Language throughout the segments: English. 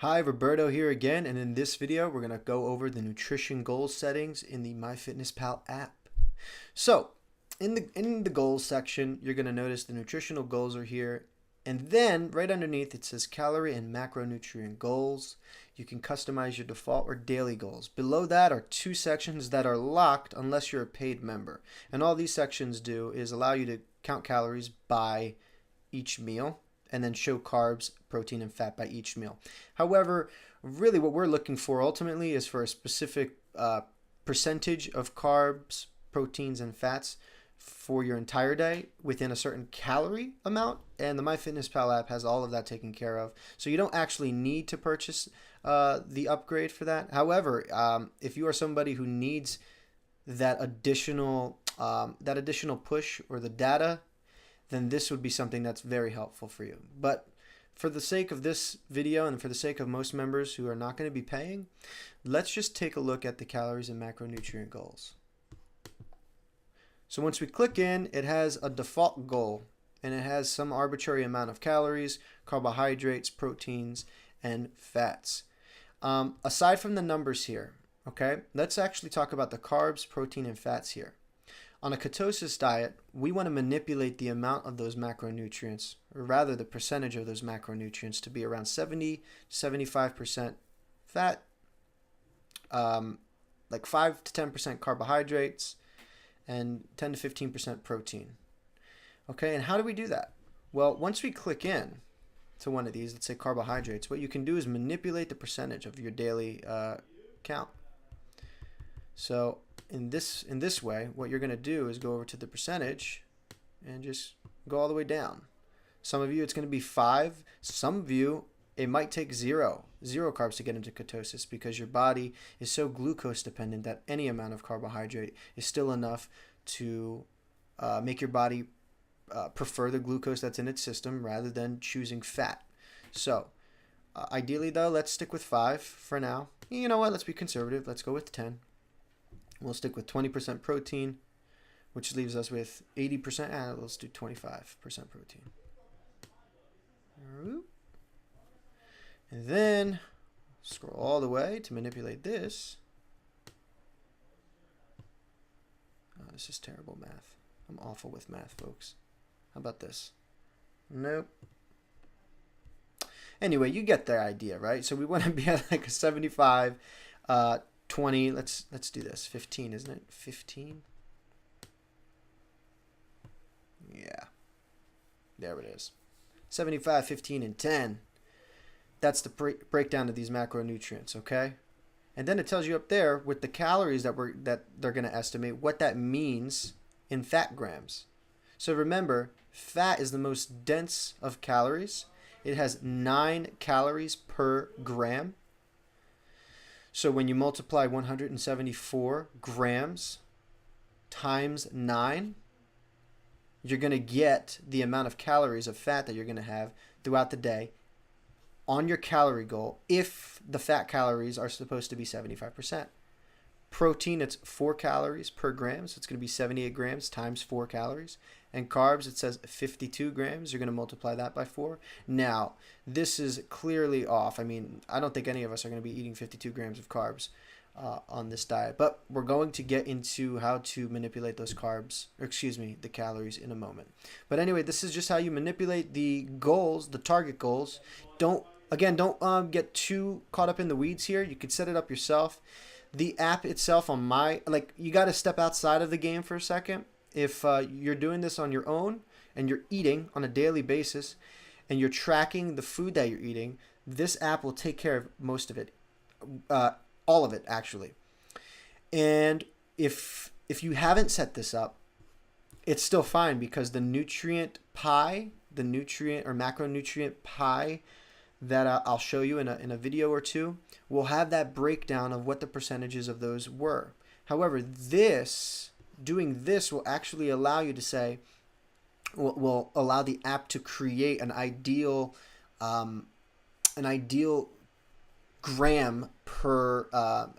Hi, Roberto here again, and in this video we're going to go over the nutrition goals settings in the MyFitnessPal app. So, in the goals section, you're going to notice the nutritional goals are here, and then right underneath it says calorie and macronutrient goals. You can customize your default or daily goals. Below that are two sections that are locked unless you're a paid member. And all these sections do is allow you to count calories by each meal and then show carbs, protein, and fat by each meal. However, really what we're looking for ultimately is for a specific percentage of carbs, proteins, and fats for your entire day within a certain calorie amount, and the MyFitnessPal app has all of that taken care of. So you don't actually need to purchase the upgrade for that. However, if you are somebody who needs that additional push or the data, then this would be something that's very helpful for you. But for the sake of this video and for the sake of most members who are not going to be paying, let's just take a look at the calories and macronutrient goals. So once we click in, it has a default goal, and it has some arbitrary amount of calories, carbohydrates, proteins, and fats. Aside from the numbers here, okay, let's actually talk about the carbs, protein, and fats here. On a ketosis diet, we want to manipulate the amount of those macronutrients, or rather the percentage of those macronutrients, to be around 70 to 75% fat, like 5 to 10% carbohydrates, and 10 to 15% protein. Okay, and how do we do that? Well, once we click in to one of these, let's say carbohydrates, what you can do is manipulate the percentage of your daily count. So in this way, what you're going to do is go over to the percentage and just go all the way down. Some of you, it's going to be 5. Some of you, it might take zero carbs to get into ketosis because your body is so glucose dependent that any amount of carbohydrate is still enough to make your body prefer the glucose that's in its system rather than choosing fat. So ideally though, let's stick with 5 for now. You know what? Let's be conservative. Let's go with 10. We'll stick with 20% protein, which leaves us with 80%. Let's do 25% protein. And then scroll all the way to manipulate this. Oh, this is terrible math. I'm awful with math, folks. How about this? Nope. Anyway, you get the idea, right? So we want to be at like a 75, 20, let's do this. 15, isn't it? 15? Yeah. There it is. 75, 15, and 10. That's the breakdown of these macronutrients, okay? And then it tells you up there with the calories that they're going to estimate what that means in fat grams. So remember, fat is the most dense of calories. It has 9 calories per gram. So when you multiply 174 grams times 9, you're going to get the amount of calories of fat that you're going to have throughout the day on your calorie goal if the fat calories are supposed to be 75%. Protein, it's 4 calories per gram, so it's going to be 78 grams times 4 calories. And carbs, it says 52 grams. You're going to multiply that by 4. Now, this is clearly off. I mean, I don't think any of us are going to be eating 52 grams of carbs on this diet. But we're going to get into how to manipulate those carbs, or excuse me, the calories in a moment. But anyway, this is just how you manipulate the goals, the target goals. Don't get too caught up in the weeds here. You can set it up yourself. The app itself on you got to step outside of the game for a second. If you're doing this on your own and you're eating on a daily basis and you're tracking the food that you're eating, this app will take care of most of it, all of it actually. And if you haven't set this up, it's still fine because the nutrient pie, the nutrient or macronutrient pie that I'll show you in a video or two, will have that breakdown of what the percentages of those were. However, doing this will actually allow you to say, will allow the app to create an ideal gram per,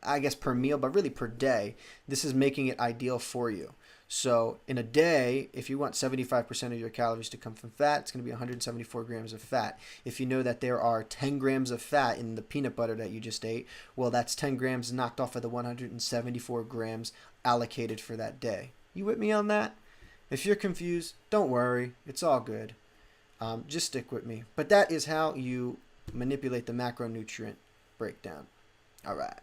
I guess per meal, but really per day. This is making it ideal for you. So in a day, if you want 75% of your calories to come from fat, it's going to be 174 grams of fat. If you know that there are 10 grams of fat in the peanut butter that you just ate, well, that's 10 grams knocked off of the 174 grams allocated for that day. You with me on that? If you're confused, don't worry. It's all good. Just stick with me. But that is how you manipulate the macronutrient breakdown. All right.